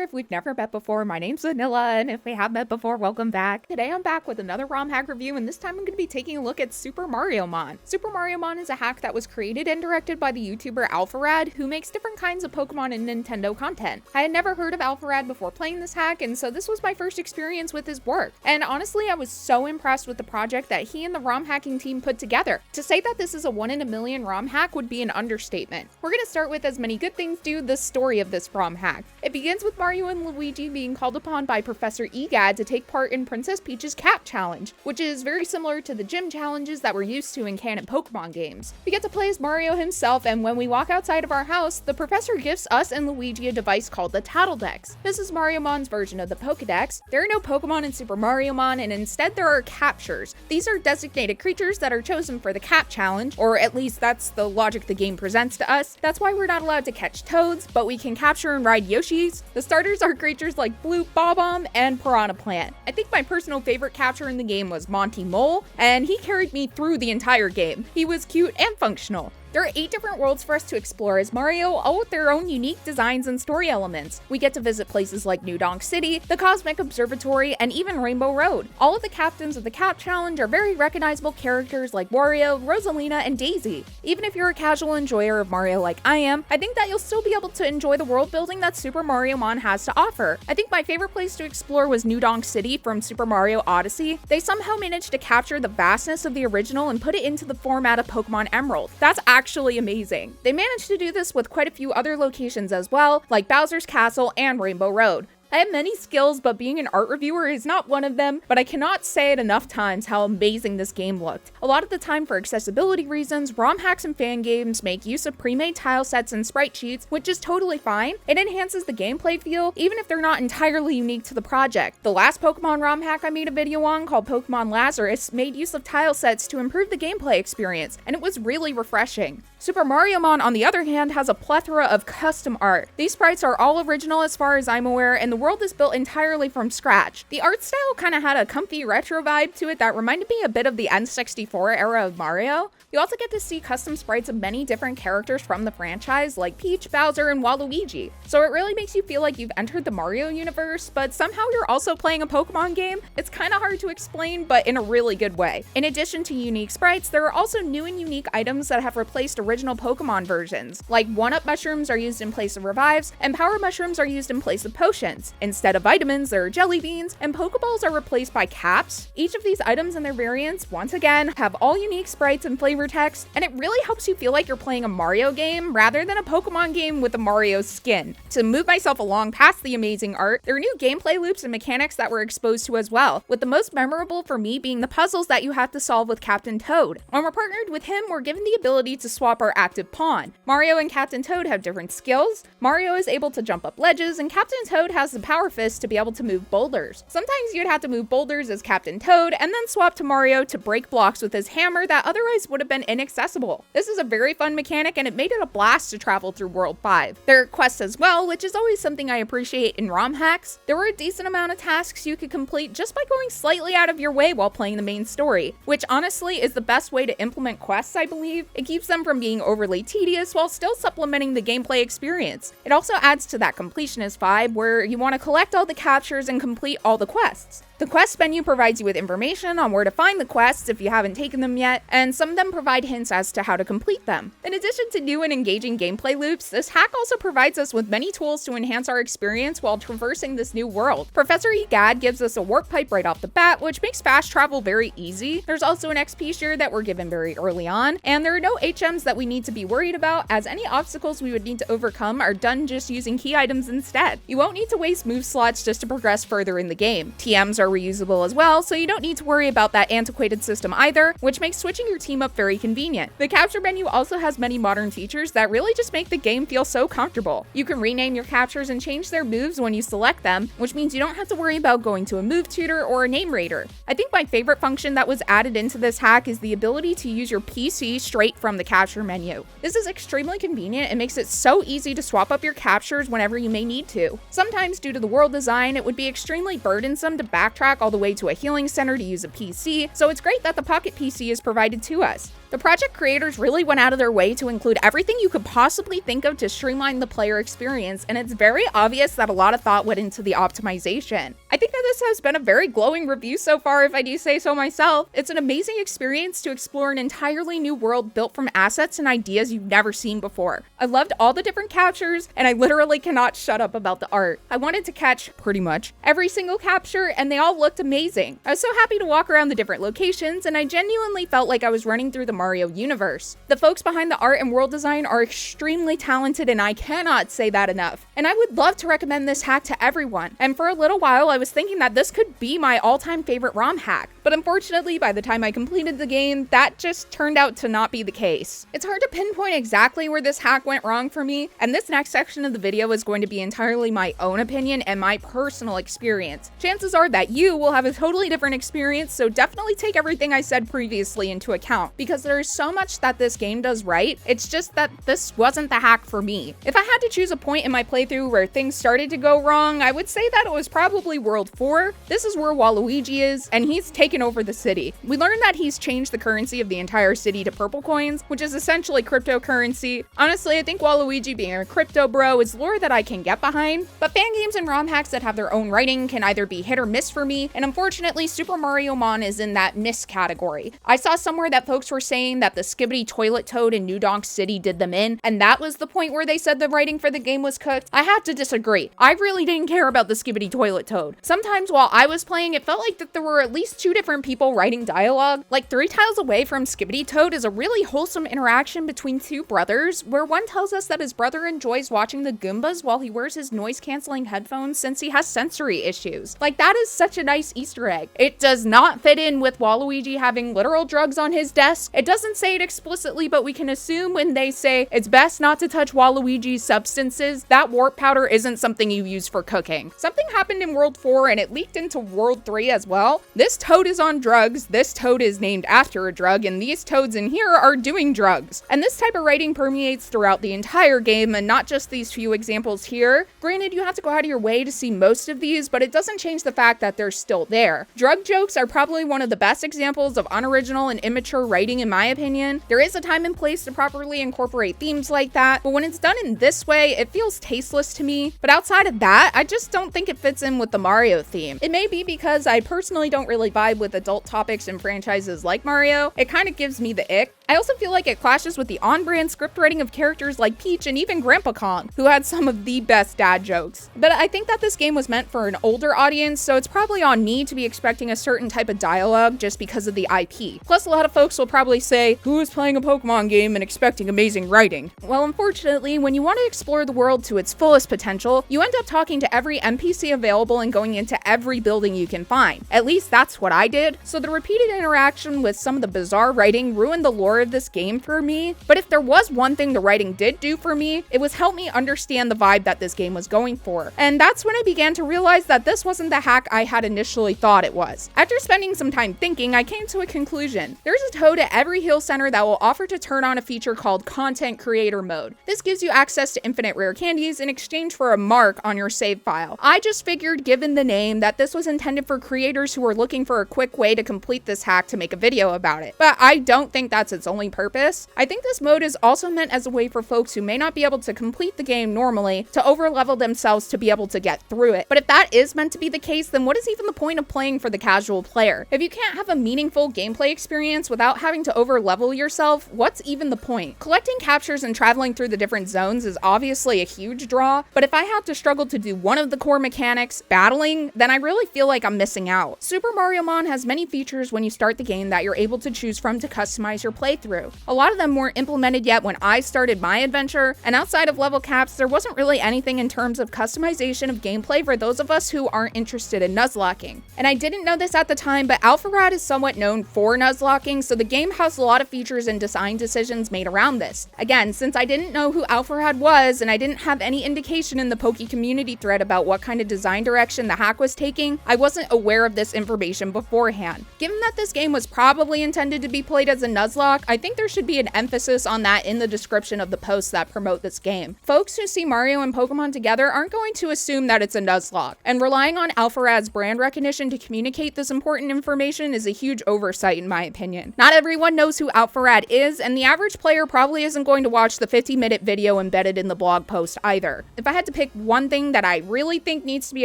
there. If we've never met before, my name's Vanilla, and if we have met before, welcome back. Today I'm back with another ROM hack review, and this time I'm going to be taking a look at Super Mariomon. Super Mariomon is a hack that was created and directed by the YouTuber Alpharad, who makes different kinds of Pokemon and Nintendo content. I had never heard of Alpharad before playing this hack, and so this was my first experience with his work. And honestly, I was so impressed with the project that he and the ROM hacking team put together. To say that this is a 1 in a million ROM hack would be an understatement. We're going to start with, as many good things do, the story of this ROM hack. It begins with Mario and Luigi being called upon by Professor Egad to take part in Princess Peach's Cap Challenge, which is very similar to the gym challenges that we're used to in canon Pokemon games. We get to play as Mario himself, and when we walk outside of our house, the professor gifts us and Luigi a device called the Tattledex. This is Mariomon's version of the Pokedex. There are no Pokemon in Super Mariomon, and instead there are captures. These are designated creatures that are chosen for the Cap Challenge, or at least that's the logic the game presents to us. That's why we're not allowed to catch toads, but we can capture and ride Yoshis. The starters are creatures like Blue Bob-omb and Piranha Plant. I think my personal favorite capture in the game was Monty Mole, and he carried me through the entire game. He was cute and functional. There are 8 different worlds for us to explore as Mario, all with their own unique designs and story elements. We get to visit places like New Donk City, the Cosmic Observatory, and even Rainbow Road. All of the captains of the Cap Challenge are very recognizable characters like Wario, Rosalina, and Daisy. Even if you're a casual enjoyer of Mario like I am, I think that you'll still be able to enjoy the world building that Super Mariomon has to offer. I think my favorite place to explore was New Donk City from Super Mario Odyssey. They somehow managed to capture the vastness of the original and put it into the format of Pokemon Emerald. That's actually amazing. They managed to do this with quite a few other locations as well, like Bowser's Castle and Rainbow Road. I have many skills, but being an art reviewer is not one of them, but I cannot say it enough times how amazing this game looked. A lot of the time, for accessibility reasons, ROM hacks and fan games make use of pre-made tile sets and sprite sheets, which is totally fine. It enhances the gameplay feel, even if they're not entirely unique to the project. The last Pokemon ROM hack I made a video on, called Pokemon Lazarus, made use of tile sets to improve the gameplay experience, and it was really refreshing. Super Mariomon, on the other hand, has a plethora of custom art. These sprites are all original as far as I'm aware, and the world is built entirely from scratch. The art style kind of had a comfy retro vibe to it that reminded me a bit of the N64 era of Mario. You also get to see custom sprites of many different characters from the franchise, like Peach, Bowser, and Waluigi. So it really makes you feel like you've entered the Mario universe, but somehow you're also playing a Pokemon game. It's kind of hard to explain, but in a really good way. In addition to unique sprites, there are also new and unique items that have replaced original Pokemon versions. Like 1-Up mushrooms are used in place of revives, and Power mushrooms are used in place of potions. Instead of vitamins, there are jelly beans, and Pokeballs are replaced by caps. Each of these items and their variants, once again, have all unique sprites and flavor text, and it really helps you feel like you're playing a Mario game rather than a Pokemon game with a Mario skin. To move myself along past the amazing art, there are new gameplay loops and mechanics that we're exposed to as well, with the most memorable for me being the puzzles that you have to solve with Captain Toad. When we're partnered with him, we're given the ability to swap our active pawn. Mario and Captain Toad have different skills. Mario is able to jump up ledges, and Captain Toad has the Power Fist to be able to move boulders. Sometimes you'd have to move boulders as Captain Toad, and then swap to Mario to break blocks with his hammer that otherwise would have been inaccessible. This is a very fun mechanic, and it made it a blast to travel through World 5. There are quests as well, which is always something I appreciate in ROM hacks. There were a decent amount of tasks you could complete just by going slightly out of your way while playing the main story, which honestly is the best way to implement quests, I believe. It keeps them from being overly tedious while still supplementing the gameplay experience. It also adds to that completionist vibe where you want to collect all the captures and complete all the quests. The quest menu provides you with information on where to find the quests if you haven't taken them yet, and some of them provide hints as to how to complete them. In addition to new and engaging gameplay loops, this hack also provides us with many tools to enhance our experience while traversing this new world. Professor Egad gives us a warp pipe right off the bat, which makes fast travel very easy. There's also an XP share that we're given very early on, and there are no HMs that we need to be worried about, as any obstacles we would need to overcome are done just using key items instead. You won't need to waste move slots just to progress further in the game. TMs are reusable as well, so you don't need to worry about that antiquated system either, which makes switching your team up very convenient. The capture menu also has many modern features that really just make the game feel so comfortable. You can rename your captures and change their moves when you select them, which means you don't have to worry about going to a move tutor or a name rater. I think my favorite function that was added into this hack is the ability to use your PC straight from the capture menu. This is extremely convenient and makes it so easy to swap up your captures whenever you may need to. Sometimes, due to the world design, it would be extremely burdensome to backtrack all the way to a healing center to use a PC, so it's great that the Pocket PC is provided to us. The project creators really went out of their way to include everything you could possibly think of to streamline the player experience, and it's very obvious that a lot of thought went into the optimization. I think that this has been a very glowing review so far, if I do say so myself. It's an amazing experience to explore an entirely new world built from assets and ideas you've never seen before. I loved all the different captures, and I literally cannot shut up about the art. I wanted to catch, pretty much, every single capture, and they all looked amazing. I was so happy to walk around the different locations, and I genuinely felt like I was running through the Mario universe. The folks behind the art and world design are extremely talented, and I cannot say that enough. And I would love to recommend this hack to everyone. And for a little while, I was thinking that this could be my all-time favorite ROM hack. But unfortunately, by the time I completed the game, that just turned out to not be the case. It's hard to pinpoint exactly where this hack went wrong for me, and this next section of the video is going to be entirely my own opinion and my personal experience. Chances are that you will have a totally different experience, so definitely take everything I said previously into account, because there is so much that this game does right. It's just that this wasn't the hack for me. If I had to choose a point in my playthrough where things started to go wrong, I would say that it was probably World 4. This is where Waluigi is, and he's taken over the city. We learned that he's changed the currency of the entire city to purple coins, which is essentially cryptocurrency. Honestly, I think Waluigi being a crypto bro is lore that I can get behind, but fan games and ROM hacks that have their own writing can either be hit or miss for me, and unfortunately, Super Mariomon is in that miss category. I saw somewhere that folks were saying that the Skibbity Toilet Toad in New Donk City did them in, and that was the point where they said the writing for the game was cooked. I have to disagree. I really didn't care about the Skibbity Toilet Toad. Sometimes while I was playing, it felt like that there were at least 2 different people writing dialogue. Like 3 tiles away from Skibbity Toad is a really wholesome interaction between 2 brothers, where one tells us that his brother enjoys watching the Goombas while he wears his noise-canceling headphones since he has sensory issues. Like, that is such a nice Easter egg. It does not fit in with Waluigi having literal drugs on his desk. It doesn't say it explicitly, but we can assume when they say it's best not to touch Waluigi's substances, that warp powder isn't something you use for cooking. Something happened in World 4 and it leaked into World 3 as well. This toad is on drugs, this toad is named after a drug, and these toads in here are doing drugs. And this type of writing permeates throughout the entire game and not just these few examples here. Granted, you have to go out of your way to see most of these, but it doesn't change the fact that they're still there. Drug jokes are probably one of the best examples of unoriginal and immature writing in my opinion. There is a time and place to properly incorporate themes like that, but when it's done in this way, it feels tasteless to me. But outside of that, I just don't think it fits in with the Mario theme. It may be because I personally don't really vibe with adult topics in franchises like Mario. It kind of gives me the ick. I also feel like it clashes with the on-brand script writing of characters like Peach and even Grandpa Kong, who had some of the best dad jokes. But I think that this game was meant for an older audience, so it's probably on me to be expecting a certain type of dialogue just because of the IP. Plus, a lot of folks will probably say, who is playing a Pokemon game and expecting amazing writing? Well, unfortunately, when you want to explore the world to its fullest potential, you end up talking to every NPC available and going into every building you can find. At least that's what I did. So the repeated interaction with some of the bizarre writing ruined the lore of this game for me. But if there was one thing the writing did do for me, it was help me understand the vibe that this game was going for. And that's when I began to realize that this wasn't the hack I had initially thought it was. After spending some time thinking, I came to a conclusion. There's a toad at every heal center that will offer to turn on a feature called Content Creator Mode. This gives you access to infinite rare candies in exchange for a mark on your save file. I just figured, given the name, that this was intended for creators who were looking for a quick way to complete this hack to make a video about it. But I don't think that's its only purpose. I think this mode is also meant as a way for folks who may not be able to complete the game normally to overlevel themselves to be able to get through it. But if that is meant to be the case, then what is even the point of playing for the casual player? If you can't have a meaningful gameplay experience without having to overlevel yourself, what's even the point? Collecting captures and traveling through the different zones is obviously a huge draw, but if I have to struggle to do one of the core mechanics, battling, then I really feel like I'm missing out. Super Mariomon has many features when you start the game that you're able to choose from to customize your playthrough. A lot of them weren't implemented yet when I started my adventure, and outside of level caps, there wasn't really anything in terms of customization of gameplay for those of us who aren't interested in nuzlocking. And I didn't know this at the time, but Alpharad is somewhat known for nuzlocking, so the game has a lot of features and design decisions made around this. Again, since I didn't know who Alpharad was, and I didn't have any indication in the Poke community thread about what kind of design direction the hack was was taking, I wasn't aware of this information beforehand. Given that this game was probably intended to be played as a Nuzlocke, I think there should be an emphasis on that in the description of the posts that promote this game. Folks who see Mario and Pokemon together aren't going to assume that it's a Nuzlocke, and relying on Alpharad's brand recognition to communicate this important information is a huge oversight in my opinion. Not everyone knows who Alpharad is, and the average player probably isn't going to watch the 50-minute video embedded in the blog post either. If I had to pick one thing that I really think needs to be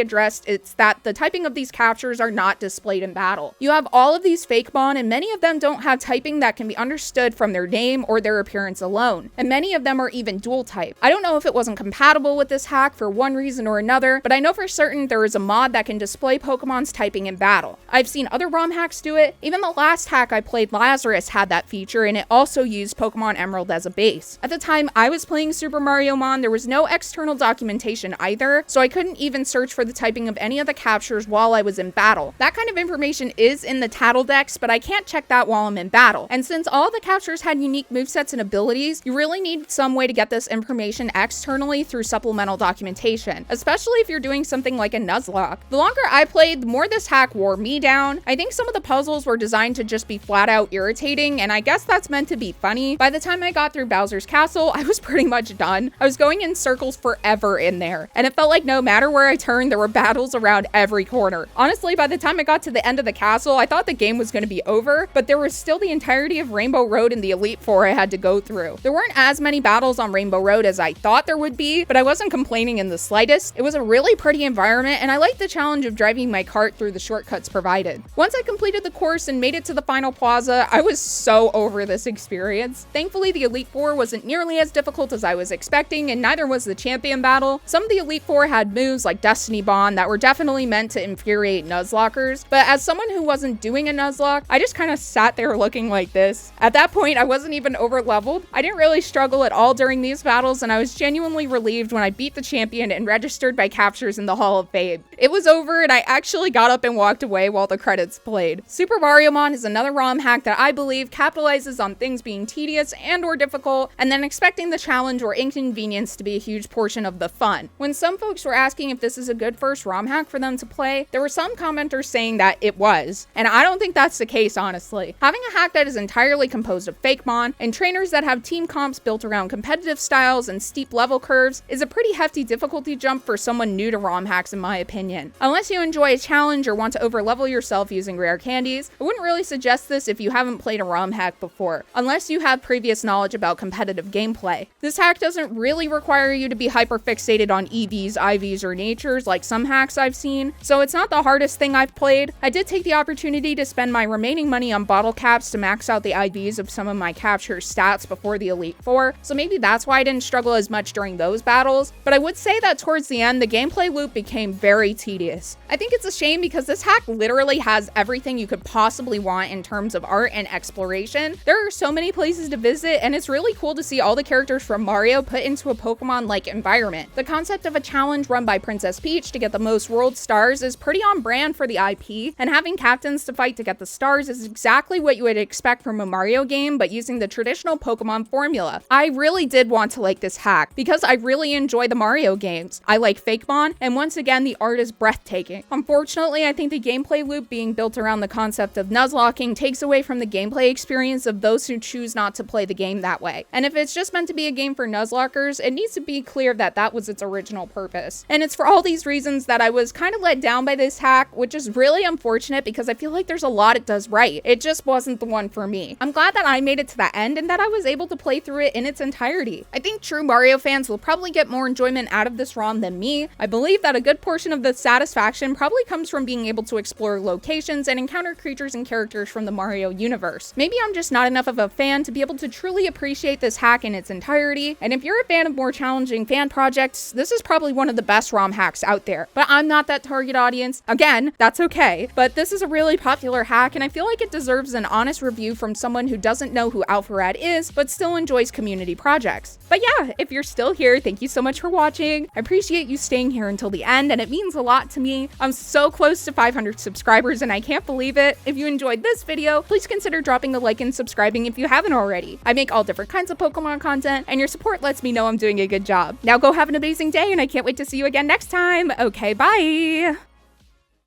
addressed, it's that the typing of these captures are not displayed in battle. You have all of these Fakemon, and many of them don't have typing that can be understood from their name or their appearance alone, and many of them are even dual type. I don't know if it wasn't compatible with this hack for one reason or another, but I know for certain there is a mod that can display Pokemon's typing in battle. I've seen other ROM hacks do it. Even the last hack I played, Lazarus, had that feature, and it also used Pokemon Emerald as a base. At the time I was playing Super Mariomon, there was no external documentation either, so I couldn't even search for the typing of any of the captures while I was in battle. That kind of information is in the Tattle Dex, but I can't check that while I'm in battle. And since all the captures had unique movesets and abilities, you really need some way to get this information externally through supplemental documentation, especially if you're doing something like a Nuzlocke. The longer I played, the more this hack wore me down. I think some of the puzzles were designed to just be flat out irritating, and I guess that's meant to be funny. By the time I got through Bowser's Castle, I was pretty much done. I was going in circles forever in there, and it felt like no matter where I turned, there were battles around every corner. Honestly, by the time I got to the end of the castle, I thought the game was going to be over, but there was still the entirety of Rainbow Road and the Elite Four I had to go through. There weren't as many battles on Rainbow Road as I thought there would be, but I wasn't complaining in the slightest. It was a really pretty environment, and I liked the challenge of driving my cart through the shortcuts provided. Once I completed the course and made it to the final plaza, I was so over this experience. Thankfully, the Elite Four wasn't nearly as difficult as I was expecting, and neither was the champion battle. Some of the Elite Four had moves like Destiny Bond that were definitely meant to infuriate Nuzlockers, but as someone who wasn't doing a Nuzlocke, I just kind of sat there looking like this. At that point, I wasn't even over leveled. I didn't really struggle at all during these battles, and I was genuinely relieved when I beat the champion and registered my captures in the Hall of Fame. It was over, and I actually got up and walked away while the credits played. Super Mariomon is another ROM hack that I believe capitalizes on things being tedious and or difficult, and then expecting the challenge or inconvenience to be a huge portion of the fun. When some folks were asking if this is a good first ROM hack for them to play, there were some commenters saying that it was, and I don't think that's the case, honestly. Having a hack that is entirely composed of Fakemon and trainers that have team comps built around competitive styles and steep level curves is a pretty hefty difficulty jump for someone new to ROM hacks in my opinion. Unless you enjoy a challenge or want to overlevel yourself using rare candies, I wouldn't really suggest this if you haven't played a ROM hack before, unless you have previous knowledge about competitive gameplay. This hack doesn't really require you to be hyper-fixated on EVs, IVs, or natures like some hacks I've seen, so it's not the hardest thing I've played. I did take the opportunity to spend my remaining money on bottle caps to max out the IVs of some of my capture stats before the Elite Four, so maybe that's why I didn't struggle as much during those battles, but I would say that towards the end, the gameplay loop became very tedious. I think it's a shame because this hack literally has everything you could possibly want in terms of art and exploration. There are so many places to visit, and it's really cool to see all the characters from Mario put into a Pokemon-like environment. The concept of a challenge run by Princess Peach to get the most world stars is pretty on brand for the IP, and having captains to fight to get the stars is exactly what you would expect from a Mario game, but using the traditional Pokemon formula. I really did want to like this hack because I really enjoy the Mario games. I like Fakemon, and once again, the art is breathtaking. Unfortunately, I think the gameplay loop being built around the concept of Nuzlocking takes away from the gameplay experience of those who choose not to play the game that way. And if it's just meant to be a game for Nuzlockers, it needs to be clear that that was its original purpose. And it's for all these reasons that I was kind of let down by this hack, which is really unfortunate because I feel like there's a lot it does right. It just wasn't the one for me. I'm glad that I made it to the end and that I was able to play through it in its entirety. I think true Mario fans will probably get more enjoyment out of this ROM than me. I believe that a good portion of the satisfaction probably comes from being able to explore locations and encounter creatures and characters from the Mario universe. Maybe I'm just not enough of a fan to be able to truly appreciate this hack in its entirety, and if you're a fan of more challenging fan projects, this is probably one of the best ROM hacks out there. But I'm not that target audience. Again, that's okay, but this is a really popular hack, and I feel like it deserves an honest review from someone who doesn't know who Alpharad is, but still enjoys community projects. But yeah, if you're still here, thank you so much for watching. I appreciate you staying here until the end, and it means a lot to me. I'm so close to 500 subscribers, and I can't believe it. If you enjoyed this video, please consider dropping a like and subscribing if you haven't already. I make all different kinds of Pokemon content, and your support lets me know I'm doing a good job. Now go have an amazing day, and I can't wait to see you again next time. Okay, bye!